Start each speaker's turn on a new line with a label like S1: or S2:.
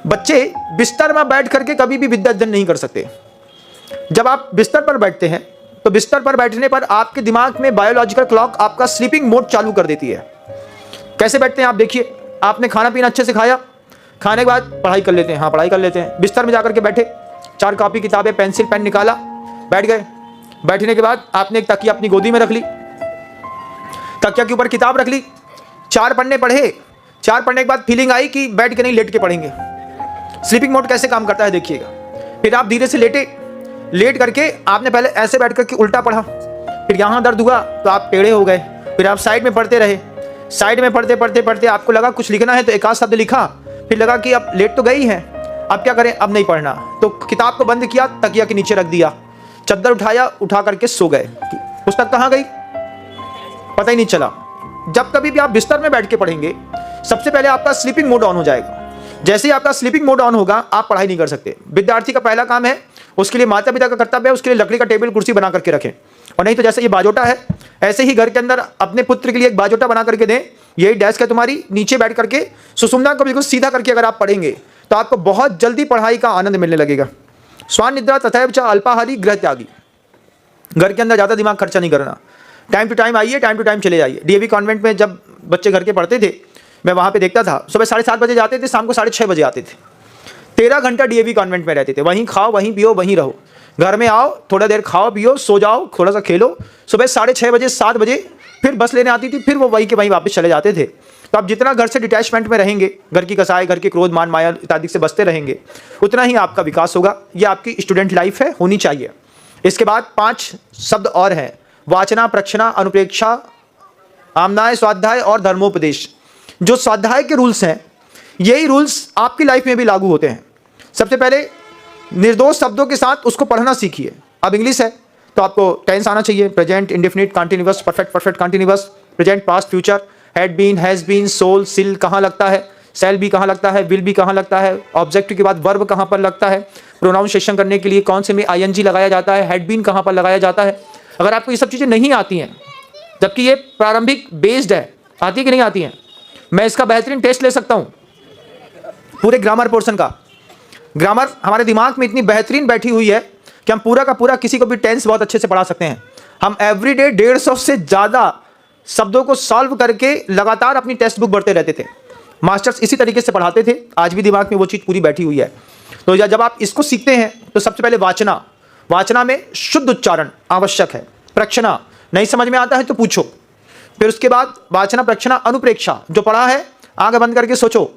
S1: बच्चे बिस्तर में बैठ करके कभी भी विद्या अर्जन नहीं कर सकते। जब आप बिस्तर पर बैठते हैं तो बिस्तर पर बैठने पर आपके दिमाग में बायोलॉजिकल क्लॉक आपका स्लीपिंग मोड चालू कर देती है। कैसे बैठते हैं आप देखिए, आपने खाना पीना अच्छे से खाया, खाने के बाद पढ़ाई कर लेते हैं, हाँ पढ़ाई कर लेते हैं, बिस्तर में जाकर के बैठे, 4 कॉपी किताबें पेंसिल पेन निकाला, बैठ गए। बैठने के बाद आपने एक तकिया अपनी गोदी में रख ली, तकिया के ऊपर किताब रख ली, 4 पन्ने पढ़े। 4 पढ़ने के बाद फीलिंग आई कि बैठ के नहीं लेट के पढ़ेंगे। स्लीपिंग मोड कैसे काम करता है देखिएगा। फिर आप धीरे से लेटे, लेट करके आपने पहले ऐसे बैठ करके उल्टा पढ़ा, फिर यहाँ दर्द हुआ तो आप टेढ़े हो गए, फिर आप साइड में पढ़ते रहे। साइड में पढ़ते पढ़ते पढ़ते आपको लगा कुछ लिखना है तो एक आध शब्द लिखा, फिर लगा कि अब लेट तो गई है, अब क्या करें, अब नहीं पढ़ना, तो किताब को बंद किया, तकिया के नीचे रख दिया, चद्दर उठाया, उठा करके सो गए। पुस्तक कहाँ गई पता ही नहीं चला। जब कभी भी आप बिस्तर में बैठ के पढ़ेंगे, सबसे पहले आपका स्लीपिंग मोड ऑन हो जाएगा। जैसे ही आपका स्लीपिंग मोड ऑन होगा, आप पढ़ाई नहीं कर सकते। विद्यार्थी का पहला काम है, उसके लिए माता पिता का कर्तव्य है, उसके लिए लकड़ी का टेबल कुर्सी बना करके रखें, और नहीं तो जैसे ये बाजोटा है, ऐसे ही घर के अंदर अपने पुत्र के लिए एक बाजोटा बना करके दें। यही डेस्क है तुम्हारी, नीचे बैठ करके सुषुम्ना को बिल्कुल सीधा करके अगर आप पढ़ेंगे तो आपको बहुत जल्दी पढ़ाई का आनंद मिलने लगेगा। स्वान निद्रा तथैव च अल्पाहारी गृह त्यागी। घर के अंदर ज़्यादा दिमाग खर्चा नहीं करना, टाइम टू टाइम आइए, टाइम टू टाइम चले जाइए। डीएवी कॉन्वेंट में जब बच्चे घर के पढ़ते थे, मैं वहाँ पे देखता था, सुबह 7:30 बजे जाते थे, शाम को 6:30 बजे आते थे। 13 घंटा डीएवी कॉन्वेंट में रहते थे। वहीं खाओ, वहीं पियो, वहीं रहो। घर में आओ, थोड़ा देर खाओ पियो, सो जाओ, थोड़ा सा खेलो, सुबह 6:30 बजे 7 बजे फिर बस लेने आती थी, फिर वो वहीं के वहीं वापस चले जाते थे। तो आप जितना घर से डिटैचमेंट में रहेंगे, घर की कसाई, घर के क्रोध मान माया इत्यादि से बचते रहेंगे, उतना ही आपका विकास होगा। ये आपकी स्टूडेंट लाइफ है, होनी चाहिए। इसके बाद 5 शब्द और हैं, वाचना, प्रक्षना, अनुप्रेक्षा, आमनाय, स्वाध्याय और धर्मोपदेश। जो स्वाध्याय के रूल्स हैं, यही रूल्स आपकी लाइफ में भी लागू होते हैं। सबसे पहले निर्दोष शब्दों के साथ उसको पढ़ना सीखिए। अब इंग्लिश है तो आपको टेंस आना चाहिए, present, indefinite, continuous, perfect, perfect continuous, present, past, future, had been, has been, सोल, सिल कहाँ लगता है, सेल भी कहाँ लगता है, विल भी कहाँ लगता है, ऑब्जेक्ट के बाद वर्ब कहाँ पर लगता है, प्रोनाउंसिएशन करने के लिए कौन से में आईएनजी लगाया जाता है, हैड बीन कहाँ पर लगाया जाता है। अगर आपको ये सब चीज़ें नहीं आती हैं, जबकि ये प्रारंभिक बेस्ड है, आती है कि नहीं आती हैं, मैं इसका बेहतरीन टेस्ट ले सकता हूँ पूरे ग्रामर पोर्शन का। ग्रामर हमारे दिमाग में इतनी बेहतरीन बैठी हुई है कि हम पूरा का पूरा किसी को भी टेंस बहुत अच्छे से पढ़ा सकते हैं। हम एवरीडे 150 से ज़्यादा शब्दों को सॉल्व करके लगातार अपनी टेक्स्ट बुक बढ़ते रहते थे। मास्टर्स इसी तरीके से पढ़ाते थे, आज भी दिमाग में वो चीज़ पूरी बैठी हुई है। तो जब आप इसको सीखते हैं तो सबसे पहले वाचना में शुद्ध उच्चारण आवश्यक है। प्रक्षना, नहीं समझ में आता है तो पूछो। फिर उसके बाद वाचना, प्रक्षना, अनुप्रेक्षा, जो पढ़ा है आंख बंद करके सोचो।